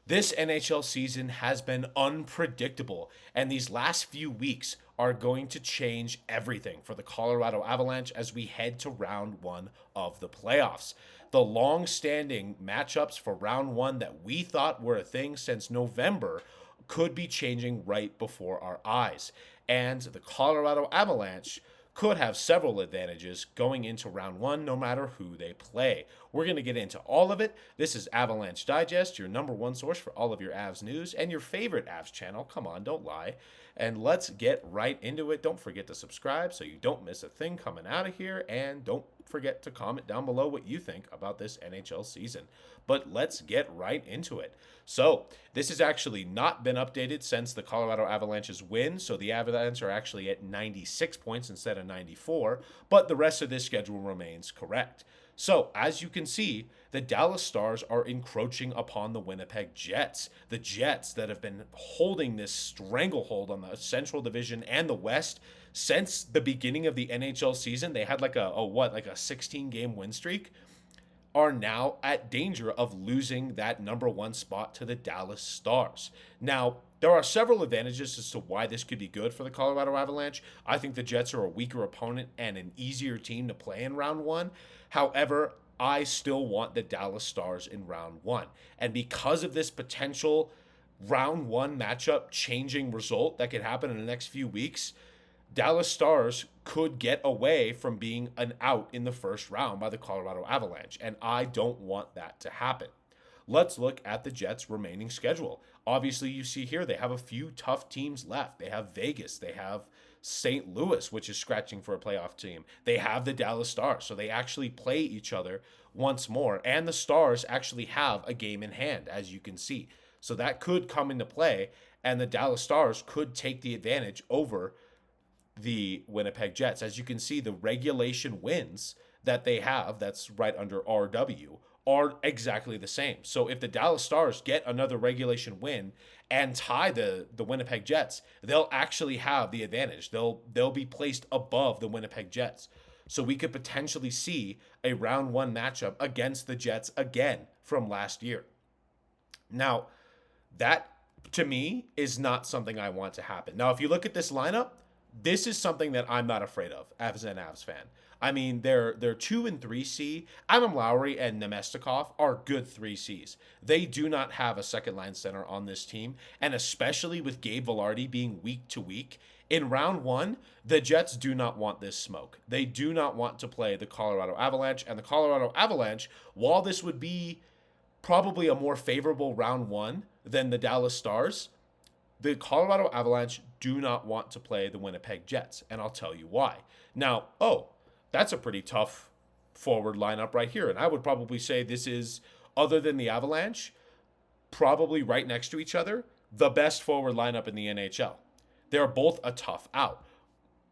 This NHL season has been unpredictable, and these last few weeks are going to change everything for the Colorado Avalanche as we head to round one of the playoffs. The long standing matchups for round one that we thought were a thing since November could be changing right before our eyes. And the Colorado Avalanche could have several advantages going into round one, no matter who they play. We're going to get into all of it. This is Avalanche Digest, your number one source for all of your Avs news and your favorite Avs channel. Come on, don't lie. And let's get right into it. Don't forget to subscribe so you don't miss a thing coming out of here. And don't forget to comment down below what you think about this NHL season. But let's get right into it. So, this has actually not been updated since the Colorado Avalanche's win. So, the Avalanche are actually at 96 points instead of 94. But the rest of this schedule remains correct. So, as you can see, the Dallas Stars are encroaching upon the Winnipeg Jets. The Jets that have been holding this stranglehold on the Central Division and the West since the beginning of the NHL season. They had like a 16 game win streak, are now at danger of losing that number one spot to the Dallas Stars. Now, there are several advantages as to why this could be good for the Colorado Avalanche. I think the Jets are a weaker opponent and an easier team to play in round one. However, I still want the Dallas Stars in round one. And because of this potential round one matchup changing result that could happen in the next few weeks, Dallas Stars could get away from being an out in the first round by the Colorado Avalanche, and I don't want that to happen. Let's look at the Jets' remaining schedule. Obviously, you see here they have a few tough teams left. They have Vegas, they have St. Louis, which is scratching for a playoff team. They have the Dallas Stars, so they actually play each other once more, and the Stars actually have a game in hand, as you can see. So that could come into play, and the Dallas Stars could take the advantage over the Winnipeg Jets. As you can see, the regulation wins that they have, that's right under RW, are exactly the same. So if the Dallas Stars get another regulation win and tie the Winnipeg Jets, they'll actually have the advantage. They'll be placed above the Winnipeg Jets. So we could potentially see a round one matchup against the Jets again from last year. Now, that to me is not something I want to happen. Now, if you look at this lineup, this is something that I'm not afraid of as an Avs fan. I mean, they're 2 and 3C. Adam Lowry and Nemestikov are good 3Cs. They do not have a second line center on this team, and especially with Gabe Vilardi being week to week. In round one, the Jets do not want this smoke. They do not want to play the Colorado Avalanche, and the Colorado Avalanche, while this would be probably a more favorable round one than the Dallas Stars, the Colorado Avalanche do not want to play the Winnipeg Jets, and I'll tell you why. Now, that's a pretty tough forward lineup right here, and I would probably say this is, other than the Avalanche, probably right next to each other, the best forward lineup in the NHL. They're both a tough out,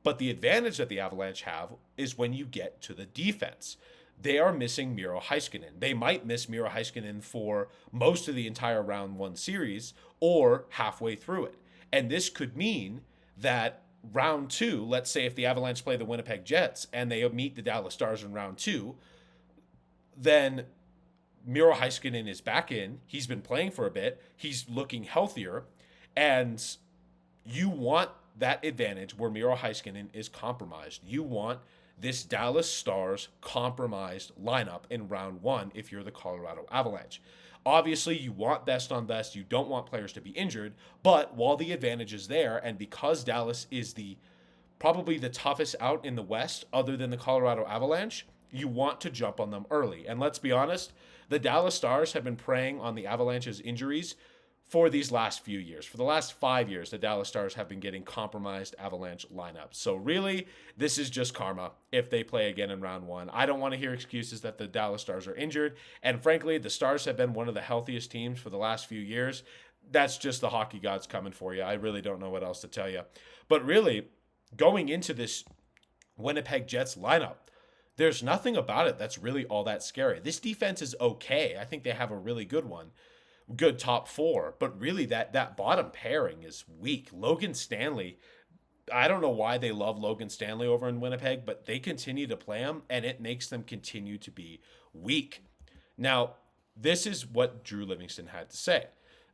but the advantage that the Avalanche have is when you get to the defense. They are missing Miro Heiskanen. They might miss Miro Heiskanen for most of the entire round one series or halfway through it. And this could mean that round two, let's say if the Avalanche play the Winnipeg Jets and they meet the Dallas Stars in round two, then Miro Heiskanen is back in. He's been playing for a bit. He's looking healthier. And you want that advantage where Miro Heiskanen is compromised. You want this Dallas Stars compromised lineup in round one if you're the Colorado Avalanche. Obviously, you want best on best. You don't want players to be injured. But while the advantage is there, and because Dallas is probably the toughest out in the West other than the Colorado Avalanche, you want to jump on them early. And let's be honest, the Dallas Stars have been preying on the Avalanche's injuries for these last few years. For the last 5 years, the Dallas Stars have been getting compromised Avalanche lineups. So really, this is just karma if they play again in round one. I don't want to hear excuses that the Dallas Stars are injured. And frankly, the Stars have been one of the healthiest teams for the last few years. That's just the hockey gods coming for you. I really don't know what else to tell you. But really, going into this Winnipeg Jets lineup, there's nothing about it that's really all that scary. This defense is okay. I think they have a really good one. Good top four, but really that bottom pairing is weak. Logan Stanley, I don't know why they love Logan Stanley over in Winnipeg, but they continue to play him, and it makes them continue to be weak. Now, this is what Drew Livingston had to say.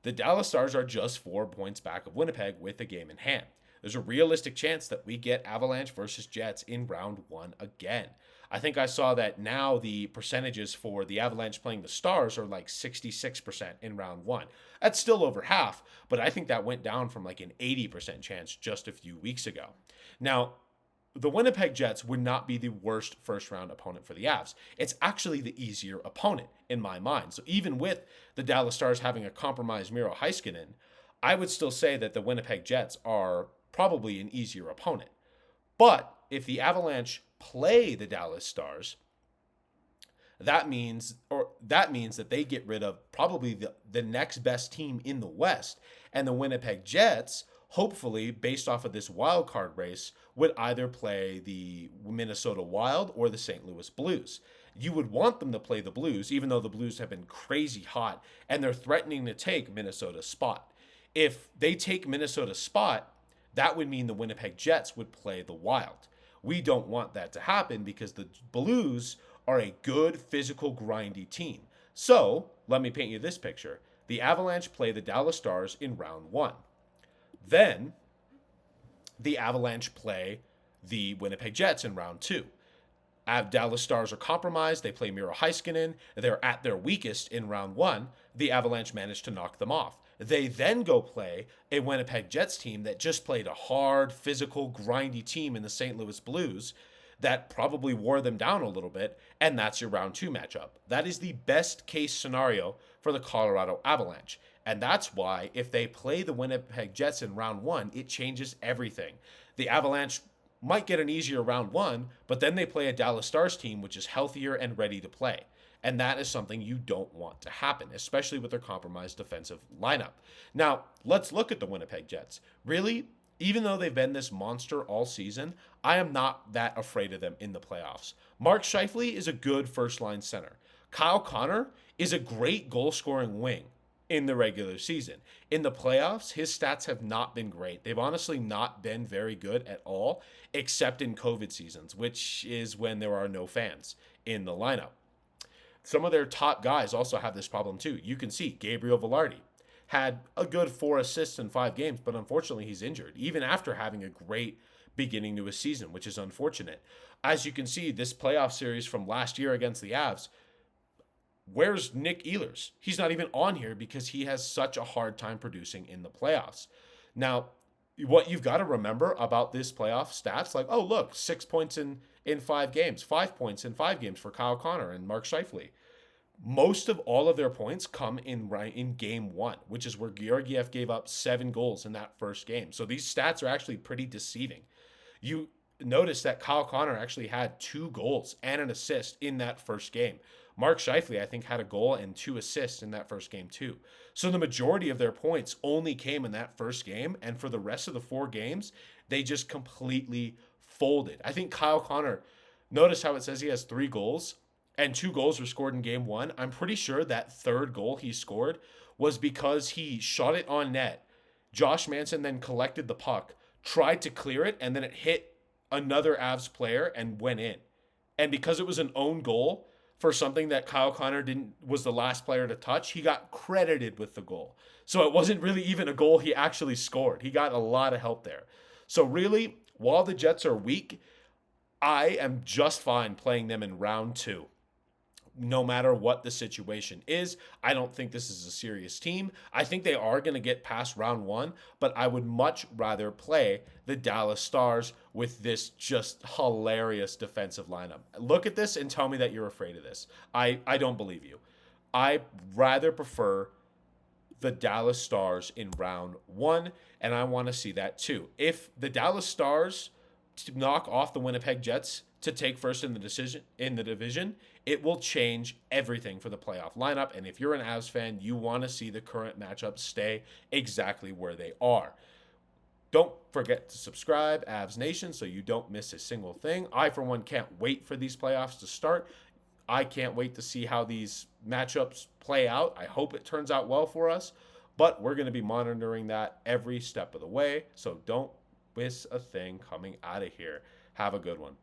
The Dallas Stars are just 4 points back of Winnipeg with a game in hand. There's a realistic chance that we get Avalanche versus Jets in round one again. I think I saw that now the percentages for the Avalanche playing the Stars are like 66% in round one. That's still over half, but I think that went down from like an 80% chance just a few weeks ago. Now, the Winnipeg Jets would not be the worst first round opponent for the Avs. It's actually the easier opponent in my mind. So even with the Dallas Stars having a compromised Miro Heiskanen, I would still say that the Winnipeg Jets are probably an easier opponent. But if the Avalanche play the Dallas Stars, that means that they get rid of probably the next best team in the West, and the Winnipeg Jets, hopefully based off of this wild card race, would either play the Minnesota Wild or the St. Louis Blues. You would want them to play the Blues, even though the Blues have been crazy hot and they're threatening to take Minnesota's spot. If they take Minnesota's spot, that would mean the Winnipeg Jets would play the Wild. We don't want that to happen because the Blues are a good, physical, grindy team. So, let me paint you this picture. The Avalanche play the Dallas Stars in round one. Then, the Avalanche play the Winnipeg Jets in round two. Dallas Stars are compromised. They play Miro Heiskanen. They're at their weakest in round one. The Avalanche managed to knock them off. They then go play a Winnipeg Jets team that just played a hard, physical, grindy team in the St. Louis Blues that probably wore them down a little bit, and that's your round two matchup. That is the best case scenario for the Colorado Avalanche. And that's why if they play the Winnipeg Jets in round one, it changes everything. The Avalanche might get an easier round one, but then they play a Dallas Stars team which is healthier and ready to play. And that is something you don't want to happen, especially with their compromised defensive lineup. Now, let's look at the Winnipeg Jets. Really, even though they've been this monster all season, I am not that afraid of them in the playoffs. Mark Scheifele is a good first-line center. Kyle Connor is a great goal-scoring wing in the regular season. In the playoffs, his stats have not been great. They've honestly not been very good at all, except in COVID seasons, which is when there are no fans in the lineup. Some of their top guys also have this problem too. You can see Gabriel Velarde had a good 4 assists in 5 games, but unfortunately he's injured, even after having a great beginning to his season, which is unfortunate. As you can see, this playoff series from last year against the Avs, where's Nick Ehlers? He's not even on here because he has such a hard time producing in the playoffs. Now, what you've got to remember about this playoff stats, like, oh, look, 6 points in 5 games, 5 points in 5 games for Kyle Connor and Mark Scheifele. Most of all of their points come in game one, which is where Georgiev gave up 7 goals in that first game. So these stats are actually pretty deceiving. You notice that Kyle Connor actually had 2 goals and an assist in that first game. Mark Scheifele, I think, had a goal and 2 assists in that first game too. So the majority of their points only came in that first game, and for the rest of the 4 games, they just completely folded. I think Kyle Connor, notice how it says he has 3 goals, and 2 goals were scored in game one. I'm pretty sure that third goal he scored was because he shot it on net. Josh Manson then collected the puck, tried to clear it, and then it hit another Avs player and went in. And because it was an own goal for something that Kyle Connor was the last player to touch, he got credited with the goal. So it wasn't really even a goal he actually scored. He got a lot of help there. So really, while the Jets are weak, I am just fine playing them in round 2. No matter what the situation is. I don't think this is a serious team. I think they are going to get past round 1, but I would much rather play the Dallas Stars with this just hilarious defensive lineup. Look at this and tell me that you're afraid of this. I don't believe you. I rather prefer the Dallas Stars in round 1, and I want to see that too. If the Dallas Stars knock off the Winnipeg Jets to take first in the division, it will change everything for the playoff lineup. And if you're an Avs fan, you want to see the current matchups stay exactly where they are. Don't forget to subscribe, Avs Nation, so you don't miss a single thing. I, for one, can't wait for these playoffs to start. I can't wait to see how these matchups play out. I hope it turns out well for us, but we're going to be monitoring that every step of the way. So don't miss a thing coming out of here. Have a good one.